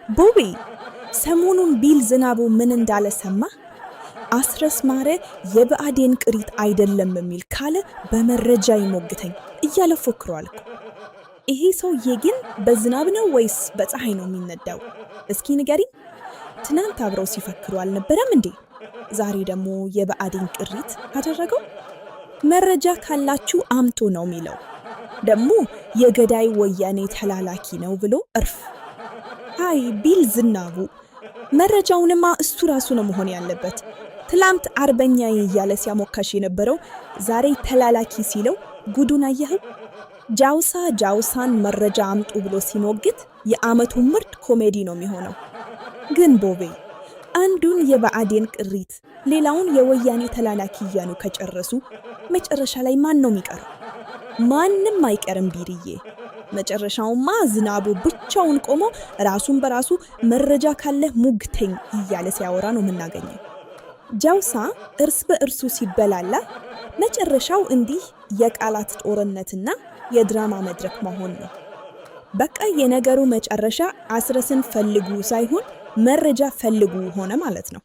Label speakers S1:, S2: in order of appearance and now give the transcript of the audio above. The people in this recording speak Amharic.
S1: ቦቢ ሰሞኑን ቢል ዝናቡ ምን እንዳለ ሰማ? አስረስ ማረ የብአዴን ቅሪት አይደለም የሚል ካለ በመረጃ ይሞግተኝ እያለ ፎክሯል እኮ። ይሄ ሰውዬ ግን በዝናብ ነው ወይስ በፀሐይ ነው የሚነዳው? እስኪ ንገሪኝ። ትናንት አብረው ሲፈክሩ አልነበረም እንዴ? ዛሬ ደግሞ የብአዴን ቅሪት አደረገው። መረጃ ካላችሁ አምጡ ነው የሚለው። ደግሞ የገዳይ ወያኔ ተላላኪ ነው ብሎ እርፍ። አይ ቢል ዝናቡ መረጃውንማ እሱ ራሱ ነው መሆን ያለበት። ትላንት አርበኛዬ እያለ ሲያሞካሽ የነበረው ዛሬ ተላላኪ ሲለው ጉዱን አየኸው? ጃውሳን መረጃ አምጡ ብሎ ሲሞግት የዓመቱ ምርጥ ኮሜዲ ነው የሚሆነው። ግን ቦቤ አንዱን የብአዴን ቅሪት ሌላውን የወያኔ ተላላኪ እያሉ ከጨረሱ መጨረሻ ላይ ማን ነው የሚቀረው? ማንም አይቀርም ቢርዬ። መጨረሻውማ ዝናቡ ብቻውን ቆሞ ራሱን በራሱ መረጃ ካለ ሙግተኝ እያለ ሲያወራ ነው የምናገኘው። ጃውሳ እርስ በእርሱ ሲበላላ መጨረሻው እንዲህ የቃላት ጦርነትና የድራማ መድረክ መሆን ነው። በቃ የነገሩ መጨረሻ አስረስን ፈልጉ ሳይሆን መረጃ ፈልጉ ሆነ ማለት ነው።